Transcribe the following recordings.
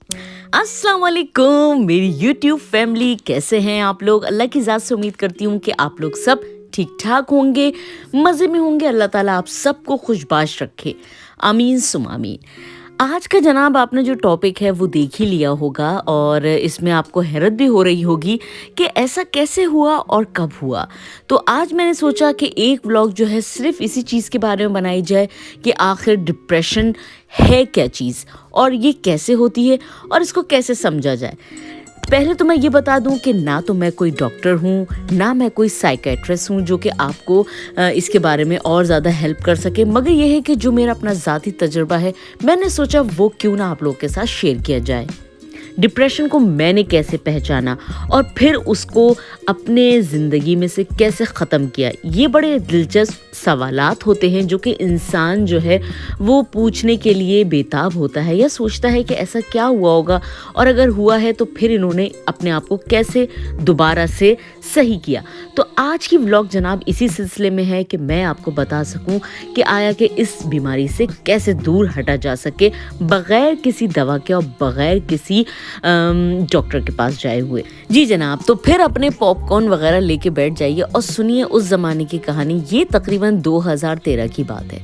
अस्सलाम वालेकुम मेरी यूट्यूब फैमिली, कैसे हैं आप लोग। अल्लाह की ज़ात से उम्मीद करती हूँ कि आप लोग सब ठीक ठाक होंगे, मज़े में होंगे। अल्लाह ताला आप सबको खुशबाश रखे, आमीन सुम आमीन। आज का जनाब आपने जो टॉपिक है वो देख ही लिया होगा और इसमें आपको हैरत भी हो रही होगी कि ऐसा कैसे हुआ और कब हुआ। तो आज मैंने सोचा कि एक व्लॉग जो है सिर्फ इसी चीज़ के बारे में बनाई जाए कि आखिर डिप्रेशन है क्या चीज़ और ये कैसे होती है और इसको कैसे समझा जाए। पहले तो मैं ये बता दूं कि ना तो मैं कोई डॉक्टर हूँ, ना मैं कोई साइकेट्रिस्ट हूँ जो कि आपको इसके बारे में और ज़्यादा हेल्प कर सके, मगर ये है कि जो मेरा अपना ज़ाती तजुर्बा है मैंने सोचा वो क्यों ना आप लोगों के साथ शेयर किया जाए। डिप्रेशन को मैंने कैसे पहचाना और फिर उसको अपने ज़िंदगी में से कैसे ख़त्म किया, ये बड़े दिलचस्प सवालात होते हैं जो कि इंसान जो है वो पूछने के लिए बेताब होता है या सोचता है कि ऐसा क्या हुआ होगा और अगर हुआ है तो फिर इन्होंने अपने आप को कैसे दोबारा से सही किया। तो आज की व्लॉग जनाब इसी सिलसिले में है कि मैं आपको बता सकूं कि आया कि इस बीमारी से कैसे दूर हटा जा सके बग़ैर किसी दवा के और बग़ैर किसी डॉक्टर के पास जाए हुए। जी जनाब, तो फिर अपने पॉपकॉर्न वगैरह लेके बैठ जाइए और सुनिए उस ज़माने की कहानी। ये तकरीबन 2013 की बात है।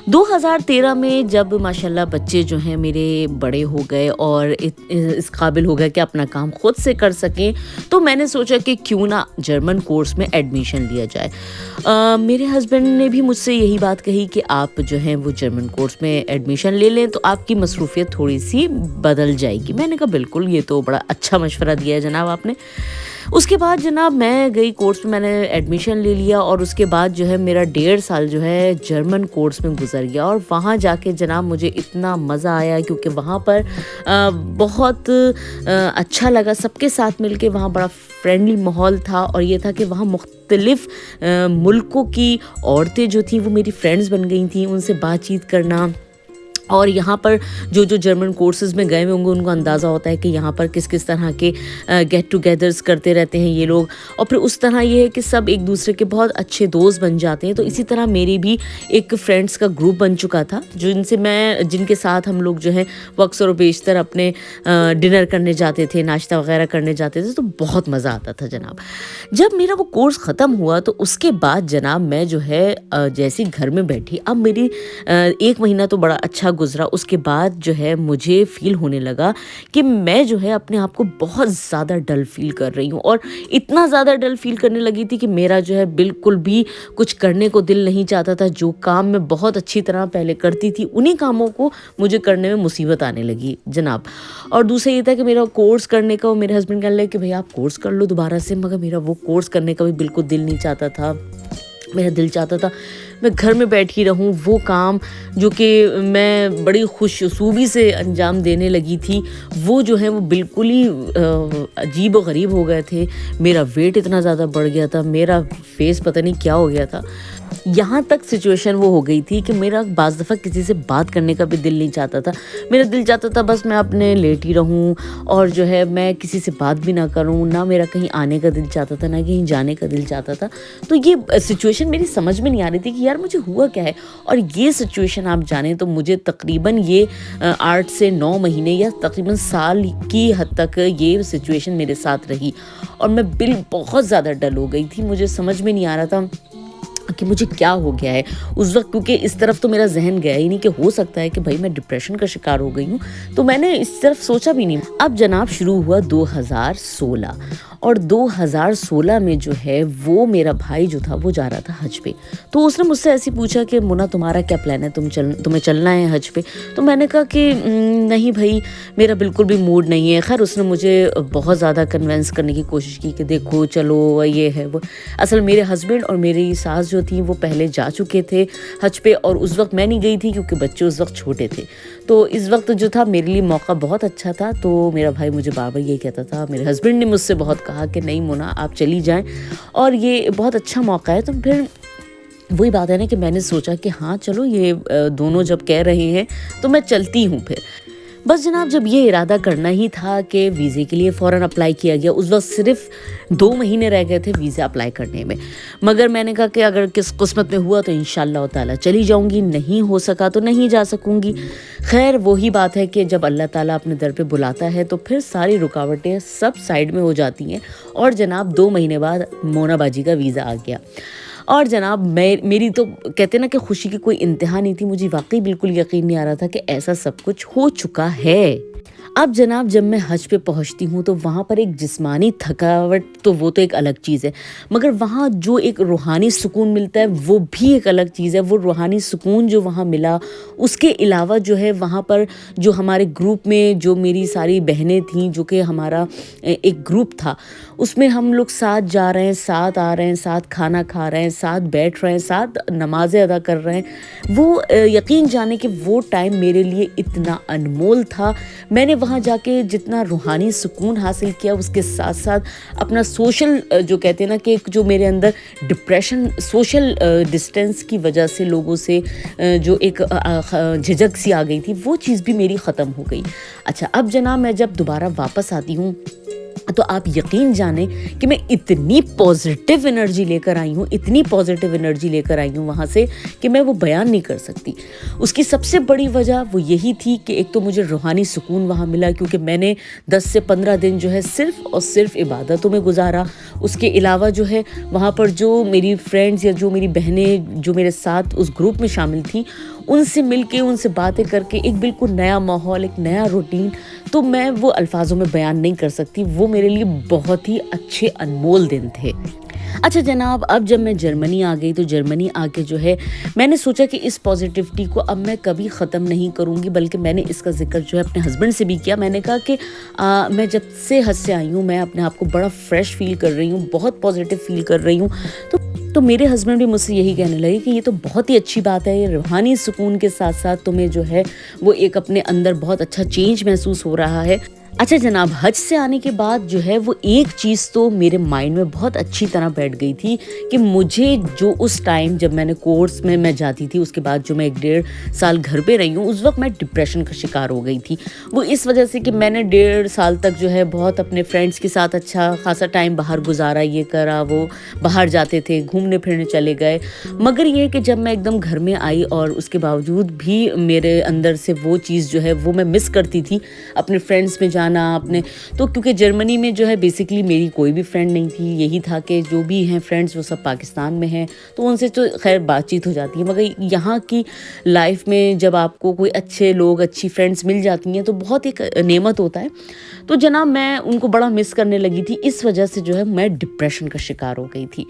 2013 में जब माशाल्लाह बच्चे जो हैं मेरे बड़े हो गए और इस काबिल हो गए कि अपना काम खुद से कर सकें, तो मैंने सोचा कि क्यों ना जर्मन कोर्स में एडमिशन लिया जाए। मेरे हस्बैंड ने भी मुझसे यही बात कही कि आप जो हैं वो जर्मन कोर्स में एडमिशन ले लें तो आपकी मसरूफियत थोड़ी सी बदल जाएगी। मैंने कहा बिल्कुल, ये तो बड़ा अच्छा मशवरा दिया है जनाब आपने। उसके बाद जनाब मैं गई कोर्स में, मैंने एडमिशन ले लिया और उसके बाद जो है मेरा 1.5 साल जो है जर्मन कोर्स में गुजर गया और वहाँ जाके जनाब मुझे इतना मज़ा आया क्योंकि वहाँ पर बहुत अच्छा लगा सबके साथ मिलके। वहाँ बड़ा फ्रेंडली माहौल था और ये था कि वहाँ मुख्तलिफ़ मुल्कों की औरतें जो थी वो मेरी फ्रेंड्स बन गई थी, उनसे बातचीत करना। और यहाँ पर जो जर्मन कोर्सेज़ में गए हुए होंगे उनको अंदाज़ा होता है कि यहाँ पर किस किस तरह के गेट टुगेदर्स करते रहते हैं ये लोग, और फिर उस तरह ये है कि सब एक दूसरे के बहुत अच्छे दोस्त बन जाते हैं। तो इसी तरह मेरी भी एक फ्रेंड्स का ग्रुप बन चुका था जिनके साथ हम लोग जो है वो अक्सर व बेशतर अपने डिनर करने जाते थे, नाश्ता वगैरह करने जाते थे, तो बहुत मज़ा आता था जनाब। जब मेरा वो कोर्स ख़त्म हुआ तो उसके बाद जनाब मैं जो है जैसे घर में बैठी, अब मेरी 1 महीना तो बड़ा अच्छा गुजरा। उसके बाद जो है मुझे फील होने लगा कि मैं जो है अपने आप को बहुत ज़्यादा डल फील कर रही हूँ और इतना ज़्यादा डल फील करने लगी थी कि मेरा जो है बिल्कुल भी कुछ करने को दिल नहीं चाहता था। जो काम मैं बहुत अच्छी तरह पहले करती थी उन्हीं कामों को मुझे करने में मुसीबत आने लगी जनाब। और दूसरा ये था कि मेरा कोर्स करने का, मेरे हस्बैंड कहने लगे कि भैया आप कोर्स कर लो दोबारा से, मगर मेरा वो कोर्स करने का भी बिल्कुल दिल नहीं चाहता था। मेरा दिल चाहता था मैं घर में बैठी रहूं, वो काम जो कि मैं बड़ी खुशसूबी से अंजाम देने लगी थी वो जो है वो बिल्कुल ही अजीब व गरीब हो गए थे। मेरा वेट इतना ज़्यादा बढ़ गया था, मेरा फेस पता नहीं क्या हो गया था। यहाँ तक सिचुएशन वो हो गई थी कि मेरा बाज़ दफ़ा किसी से बात करने का भी दिल नहीं चाहता था। मेरा दिल चाहता था बस मैं अपने लेटी रहूँ और जो है मैं किसी से बात भी ना करूँ, ना मेरा कहीं आने का दिल चाहता था, ना कहीं जाने का दिल चाहता था। तो ये सिचुएशन मेरी समझ में नहीं आ रही थी कि यार मुझे हुआ क्या है। और ये सिचुएशन आप जानें तो मुझे तकरीबन ये 8 से 9 महीने या तकरीबन साल की हद तक ये सिचुएशन मेरे साथ रही और मैं बहुत ज़्यादा डल हो गई थी। मुझे समझ में नहीं आ रहा था कि मुझे क्या हो गया है उस वक्त, क्योंकि इस तरफ तो मेरा जहन गया ही नहीं कि हो सकता है कि भाई मैं डिप्रेशन का शिकार हो गई हूँ, तो मैंने इस तरफ सोचा भी नहीं। अब जनाब शुरू हुआ 2016 और 2016 में जो है वो मेरा भाई जो था वो जा रहा था हज पे। तो उसने मुझसे ऐसे पूछा कि मुन्ना तुम्हारा क्या प्लान है, तुम्हें चलना है हज पे? तो मैंने कहा कि नहीं भाई मेरा बिल्कुल भी मूड नहीं है। खैर उसने मुझे बहुत ज़्यादा कन्विंस करने की कोशिश की कि देखो चलो ये है वो। असल मेरे हस्बैंड और मेरी सास जो थी वो पहले जा चुके थे हज पे और उस वक्त मैं नहीं गई थी क्योंकि बच्चे उस वक्त छोटे थे। तो इस वक्त जो था मेरे लिए मौका बहुत अच्छा था। तो मेरा भाई मुझे बार बार ये कहता था, मेरे हस्बैंड ने मुझसे बहुत कहा कि नहीं मोना आप चली जाएं और ये बहुत अच्छा मौका है। तो फिर वही बात है ना कि मैंने सोचा कि हाँ चलो ये दोनों जब कह रहे हैं तो मैं चलती हूँ। फिर बस जनाब जब ये इरादा करना ही था कि वीज़े के लिए फ़ौरन अप्लाई किया गया। उस वक़्त सिर्फ़ 2 महीने रह गए थे वीज़ा अप्लाई करने में। मगर मैंने कहा कि अगर किस्मत में हुआ तो इंशाअल्लाह ताला चली जाऊँगी, नहीं हो सका तो नहीं जा सकूँगी। ख़ैर वही बात है कि जब अल्लाह ताला अपने दर पे बुलाता है तो फिर सारी रुकावटें सब साइड में हो जाती हैं और जनाब 2 महीने बाद मोना बाजी का वीज़ा आ गया। और जनाब मेरी तो कहते हैं ना कि खुशी की कोई इंतहा नहीं थी। मुझे वाक़ई बिल्कुल यकीन नहीं आ रहा था कि ऐसा सब कुछ हो चुका है। अब जनाब जब मैं हज पे पहुंचती हूँ तो वहाँ पर एक जिस्मानी थकावट तो वो तो एक अलग चीज़ है, मगर वहाँ जो एक रूहानी सुकून मिलता है वो भी एक अलग चीज़ है। वो रूहानी सुकून जो वहाँ मिला, उसके अलावा जो है वहाँ पर जो हमारे ग्रुप में जो मेरी सारी बहनें थीं, जो कि हमारा एक ग्रुप था, उसमें हम लोग साथ जा रहे हैं, साथ आ रहे हैं, साथ खाना खा रहे हैं, साथ बैठ रहे हैं, साथ नमाज़ें अदा कर रहे हैं। वो यकीन जाने कि वो टाइम मेरे लिए इतना अनमोल था। मैंने वहाँ जाके जितना रूहानी सुकून हासिल किया, उसके साथ साथ अपना सोशल जो कहते हैं ना कि जो मेरे अंदर डिप्रेशन, सोशल डिस्टेंस की वजह से लोगों से जो एक झिझक सी आ गई थी, वो चीज़ भी मेरी ख़त्म हो गई। अच्छा, अब जनाब मैं जब दोबारा वापस आती हूँ तो आप यकीन जाने कि मैं इतनी पॉजिटिव एनर्जी लेकर आई हूँ, इतनी पॉजिटिव एनर्जी लेकर आई हूँ वहाँ से कि मैं वो बयान नहीं कर सकती। उसकी सबसे बड़ी वजह वो यही थी कि एक तो मुझे रूहानी सुकून वहाँ मिला, क्योंकि मैंने 10 से 15 दिन जो है सिर्फ़ और सिर्फ इबादतों में गुजारा। उसके अलावा जो है वहाँ पर जो मेरी फ्रेंड्स या जो मेरी बहनें जो मेरे साथ उस ग्रुप में शामिल थी, उनसे मिलके, उनसे बातें करके एक बिल्कुल नया माहौल, एक नया रूटीन, तो मैं वो अल्फाजों में बयान नहीं कर सकती। वो मेरे लिए बहुत ही अच्छे अनमोल दिन थे। अच्छा जनाब, अब जब मैं जर्मनी आ गई तो जर्मनी आके जो है मैंने सोचा कि इस पॉजिटिविटी को अब मैं कभी ख़त्म नहीं करूँगी, बल्कि मैंने इसका जिक्र जो है अपने हस्बैंड से भी किया। मैंने कहा कि मैं जब से हज से आई हूँ मैं अपने आप को बड़ा फ्रेश फील कर रही हूँ, बहुत पॉजिटिव फील कर रही हूँ। तो मेरे हस्बैंड भी मुझसे यही कहने लगे कि ये तो बहुत ही अच्छी बात है, ये रूहानी सुकून के साथ साथ तुम्हें जो है वो एक अपने अंदर बहुत अच्छा चेंज महसूस हो रहा है। अच्छा जनाब, हज से आने के बाद जो है वो एक चीज़ तो मेरे माइंड में बहुत अच्छी तरह बैठ गई थी कि मुझे जो उस टाइम जब मैंने कोर्स में मैं जाती थी, उसके बाद जो मैं 1.5 साल घर पे रही हूँ, उस वक्त मैं डिप्रेशन का शिकार हो गई थी। वो इस वजह से कि मैंने 1.5 साल तक जो है बहुत अपने फ्रेंड्स के साथ अच्छा खासा टाइम बाहर गुजारा, ये करा वो, बाहर जाते थे, घूमने फिरने चले गए। मगर ये कि जब मैं एकदम घर में आई और उसके बावजूद भी मेरे अंदर से वो चीज़ जो है वो मैं मिस करती थी, अपने फ्रेंड्स में जाना अपने, तो क्योंकि जर्मनी में जो है बेसिकली मेरी कोई भी फ्रेंड नहीं थी। यही था कि जो भी हैं फ्रेंड्स वो सब पाकिस्तान में हैं, तो उनसे तो खैर बातचीत हो जाती है, मगर यहाँ की लाइफ में जब आपको कोई अच्छे लोग, अच्छी फ्रेंड्स मिल जाती हैं तो बहुत एक नेमत होता है। तो जनाब मैं उनको बड़ा मिस करने लगी थी, इस वजह से जो है मैं डिप्रेशन का शिकार हो गई थी।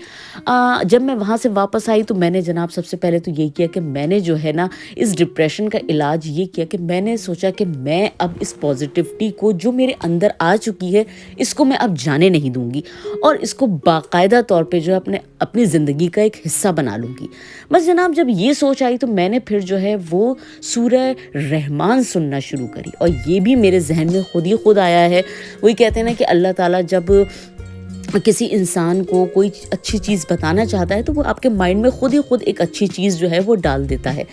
जब मैं वहाँ से वापस आई तो मैंने जनाब सबसे पहले तो ये किया कि मैंने जो है ना इस डिप्रेशन का इलाज ये किया कि मैंने सोचा कि मैं अब इस पॉजिटिविटी को जो मेरे अंदर आ चुकी है, इसको मैं अब जाने नहीं दूंगी और इसको बाकायदा तौर पे जो है अपनी ज़िंदगी का एक हिस्सा बना लूँगी। बस जनाब जब ये सोच आई तो मैंने फिर जो है वो सूरह रहमान सुनना शुरू करी, और ये भी मेरे जहन में खुद ही खुद आया है। वही कहते हैं ना कि अल्लाह ताला जब किसी इंसान को कोई अच्छी चीज़ बताना चाहता है तो वो आपके माइंड में खुद ही खुद एक अच्छी चीज़ जो है वो डाल देता है।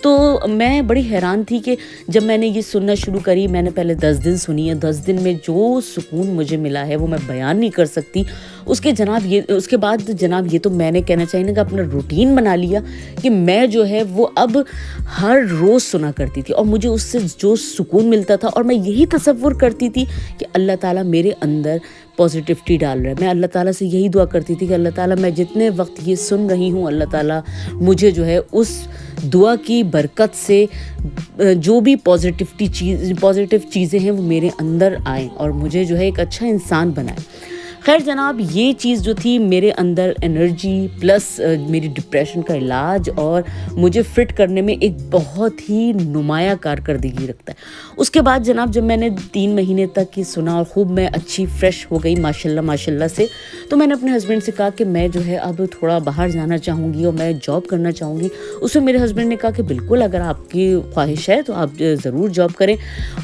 तो मैं बड़ी हैरान थी कि जब मैंने ये सुनना शुरू करी, मैंने पहले 10 दिन सुनी है, 10 दिन में जो सुकून मुझे मिला है वो मैं बयान नहीं कर सकती। उसके बाद जनाब ये तो मैंने कहना चाहिए कि अपना रूटीन बना लिया कि मैं जो है वो अब हर रोज़ सुना करती थी, और मुझे उससे जो सुकून मिलता था, और मैं यही तसव्वुर करती थी कि अल्लाह ताला मेरे अंदर पॉजिटिविटी डाल रहा है। मैं अल्लाह ताला से यही दुआ करती थी कि अल्लाह ताला मैं जितने वक्त ये सुन रही हूँ, अल्लाह ताला मुझे जो है उस दुआ की बरकत से जो भी पॉजिटिव चीज़ें हैं वो मेरे अंदर आएँ और मुझे जो है एक अच्छा इंसान बनाए। खैर जनाब ये चीज़ जो थी मेरे अंदर एनर्जी प्लस मेरी डिप्रेशन का इलाज और मुझे फिट करने में एक बहुत ही नुमाया कारकर्दगी रखता है। उसके बाद जनाब जब मैंने 3 महीने तक ये सुना और ख़ूब मैं अच्छी फ्रेश हो गई माशाल्लाह से, तो मैंने अपने हस्बैंड से कहा कि मैं जो है अब थोड़ा बाहर जाना चाहूँगी और मैं जॉब करना चाहूँगी। उसमें मेरे हस्बैंड ने कहा कि बिल्कुल अगर आपकी ख्वाहिश है तो आप ज़रूर जॉब करें,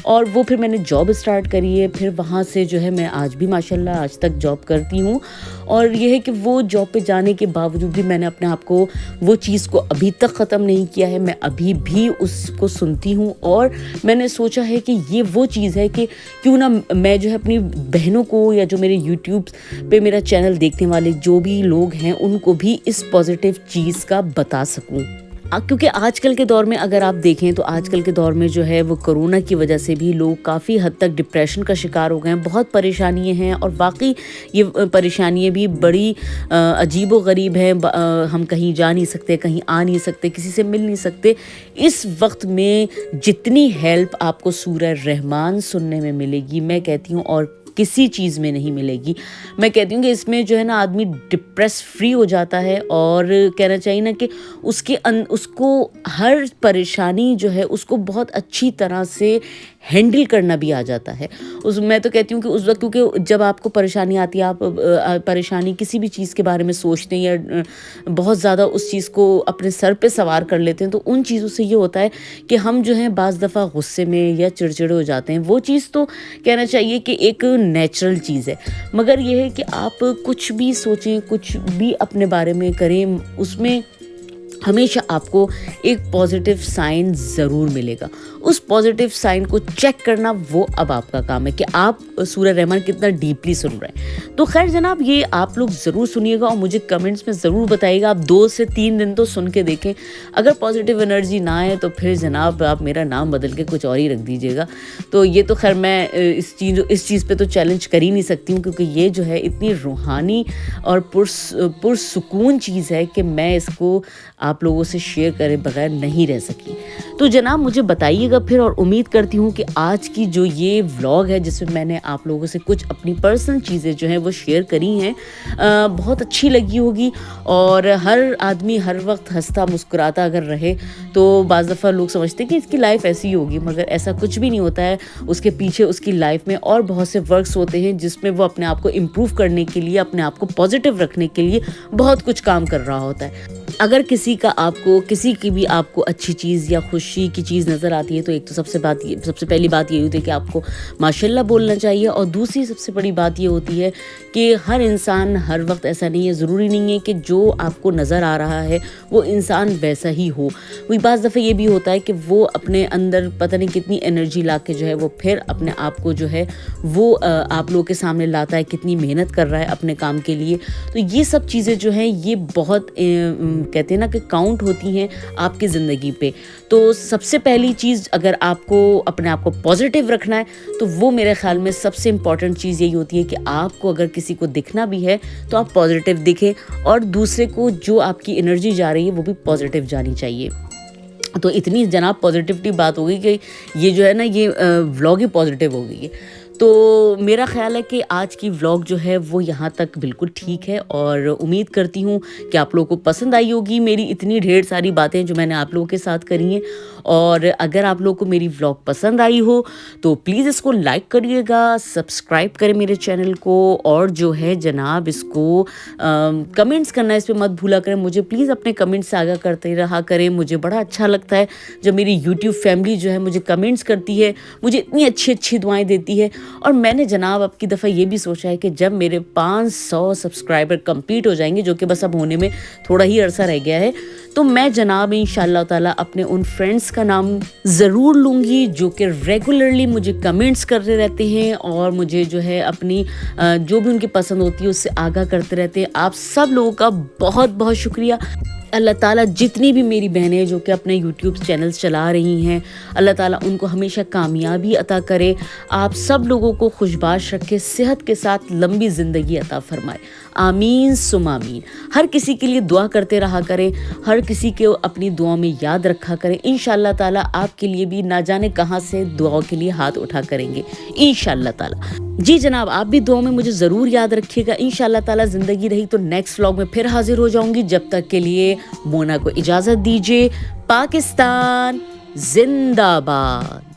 और वो फिर मैंने जॉब स्टार्ट करी है। फिर वहाँ से जो है मैं आज भी माशाल्लाह आज तक जॉब जॉब करती हूँ, और ये है कि वो जॉब पे जाने के बावजूद भी मैंने अपने आप को वो चीज़ को अभी तक ख़त्म नहीं किया है। मैं अभी भी उसको सुनती हूँ, और मैंने सोचा है कि ये वो चीज़ है कि क्यों ना मैं जो है अपनी बहनों को, या जो मेरे यूट्यूब पे मेरा चैनल देखने वाले जो भी लोग हैं, उनको भी इस पॉजिटिव चीज़ का बता सकूँ। क्योंकि आजकल के दौर में अगर आप देखें तो आजकल के दौर में जो है वो कोरोना की वजह से भी लोग काफ़ी हद तक डिप्रेशन का शिकार हो गए हैं, बहुत परेशानियां हैं, और वाकई ये परेशानियां भी बड़ी अजीबो गरीब हैं। हम कहीं जा नहीं सकते, कहीं आ नहीं सकते, किसी से मिल नहीं सकते। इस वक्त में जितनी हेल्प आपको सूरह रहमान सुनने में मिलेगी, मैं कहती हूँ और किसी चीज़ में नहीं मिलेगी। मैं कहती हूँ कि इसमें जो है ना आदमी डिप्रेस फ्री हो जाता है, और कहना चाहिए ना कि उसको हर परेशानी जो है उसको बहुत अच्छी तरह से हैंडल करना भी आ जाता है। मैं तो कहती हूँ कि उस वक्त, क्योंकि जब आपको परेशानी आती है, आप परेशानी किसी भी चीज़ के बारे में सोचते हैं या बहुत ज़्यादा उस चीज़ को अपने सर पे सवार कर लेते हैं, तो उन चीज़ों से ये होता है कि हम जो है बाज़ दफ़ा गुस्से में या चिड़चिड़े हो जाते हैं। वो चीज़ तो कहना चाहिए कि एक नेचुरल चीज़ है, मगर ये है कि आप कुछ भी सोचें, कुछ भी अपने बारे में करें, उसमें हमेशा आपको एक पॉजिटिव साइन ज़रूर मिलेगा। उस पॉजिटिव साइन को चेक करना वो अब आपका काम है कि आप सूरह रहमान कितना डीपली सुन रहे हैं। तो खैर जनाब, ये आप लोग ज़रूर सुनिएगा और मुझे कमेंट्स में ज़रूर बताइएगा। आप 2 से 3 दिन तो सुन के देखें। अगर पॉजिटिव एनर्जी ना आए तो फिर जनाब आप मेरा नाम बदल के कुछ और ही रख दीजिएगा। तो ये तो खैर मैं इस चीज़ पे तो चैलेंज कर ही नहीं सकती हूँ, क्योंकि ये जो है इतनी रूहानी और पुरसुकून चीज़ है कि मैं इसको आप लोगों से शेयर करे बगैर नहीं रह सकी। तो जनाब मुझे बताइएगा फिर, और उम्मीद करती हूँ कि आज की जो ये व्लॉग है जिसमें मैंने आप लोगों से कुछ अपनी पर्सनल चीज़ें जो हैं वो शेयर करी हैं, बहुत अच्छी लगी होगी। और हर आदमी हर वक्त हंसता मुस्कुराता अगर रहे तो बाज़ दफ़ा लोग समझते हैं कि इसकी लाइफ ऐसी ही होगी, मगर ऐसा कुछ भी नहीं होता है। उसके पीछे उसकी लाइफ में और बहुत से वर्क्स होते हैं जिसमें वो अपने आप को इम्प्रूव करने के लिए, अपने आप को पॉजिटिव रखने के लिए बहुत कुछ काम कर रहा होता है। अगर किसी की भी आपको अच्छी चीज़ या खुशी की चीज़ नज़र आती है, तो एक तो सबसे पहली बात ये होती है कि आपको माशाल्लाह बोलना चाहिए, और दूसरी सबसे बड़ी बात ये होती है कि हर इंसान हर वक्त ऐसा नहीं है, ज़रूरी नहीं है कि जो आपको नज़र आ रहा है वो इंसान वैसा ही हो। वही बाज़ दफ़े ये भी होता है कि वो अपने अंदर पता नहीं कितनी एनर्जी ला के जो है वो फिर अपने आप को जो है वो आप लोगों के सामने लाता है, कितनी मेहनत कर रहा है अपने काम के लिए। तो ये सब चीज़ें जो हैं ये बहुत कहते हैं ना कि काउंट होती हैं आपकी ज़िंदगी पे। तो सबसे पहली चीज़, अगर आपको अपने आप को पॉजिटिव रखना है तो वो मेरे ख़्याल में सबसे इम्पॉर्टेंट चीज़ यही होती है कि आपको अगर किसी को दिखना भी है तो आप पॉजिटिव दिखें, और दूसरे को जो आपकी एनर्जी जा रही है वो भी पॉजिटिव जानी चाहिए। तो इतनी जनाब पॉजिटिविटी बात हो गई कि ये जो है ना ये व्लॉग ही पॉजिटिव हो गई है। तो मेरा ख़्याल है कि आज की व्लॉग जो है वो यहाँ तक बिल्कुल ठीक है, और उम्मीद करती हूँ कि आप लोगों को पसंद आई होगी मेरी इतनी ढेर सारी बातें जो मैंने आप लोगों के साथ करी हैं। और अगर आप लोगों को मेरी व्लॉग पसंद आई हो तो प्लीज़ इसको लाइक करिएगा, सब्सक्राइब करें मेरे चैनल को, और जो है जनाब इसको कमेंट्स करना इस पर मत भूला करें। मुझे प्लीज़ अपने कमेंट्स से आगाह करते रहा करें। मुझे बड़ा अच्छा लगता है जब मेरी यूट्यूब फैमिली जो है मुझे कमेंट्स करती है, मुझे इतनी अच्छी अच्छी दुआएँ देती है। और मैंने जनाब अब की दफ़ा ये भी सोचा है कि जब मेरे 500 सब्सक्राइबर कंप्लीट हो जाएंगे, जो कि बस अब होने में थोड़ा ही अरसा रह गया है, तो मैं जनाब इंशाअल्लाह ताला अपने उन फ्रेंड्स का नाम ज़रूर लूँगी जो कि रेगुलरली मुझे कमेंट्स करते रहते हैं और मुझे जो है अपनी जो भी उनकी पसंद होती है उससे आगाह करते रहते हैं। आप सब लोगों का बहुत बहुत शुक्रिया। अल्लाह ताला जितनी भी मेरी बहनें जो कि अपने यूट्यूब चैनल्स चला रही हैं, अल्लाह ताला उनको हमेशा कामयाबी अता करे, आप सब लोगों को खुशबाश रखे, सेहत के साथ लंबी ज़िंदगी अता फरमाए। आमीन सुम आमीन। हर किसी के लिए दुआ करते रहा करें, हर किसी को अपनी दुआ में याद रखा करें। इंशाअल्लाह ताला आपके लिए भी ना जाने कहाँ से दुआओं के लिए हाथ उठा करेंगे इंशाअल्लाह ताला। जी जनाब, आप भी दुआ में मुझे ज़रूर याद रखिएगा। इंशाअल्लाह ताला ज़िंदगी रही तो नेक्स्ट व्लॉग में फिर हाजिर हो जाऊंगी। जब तक के लिए मोना को इजाज़त दीजिए। पाकिस्तान जिंदाबाद।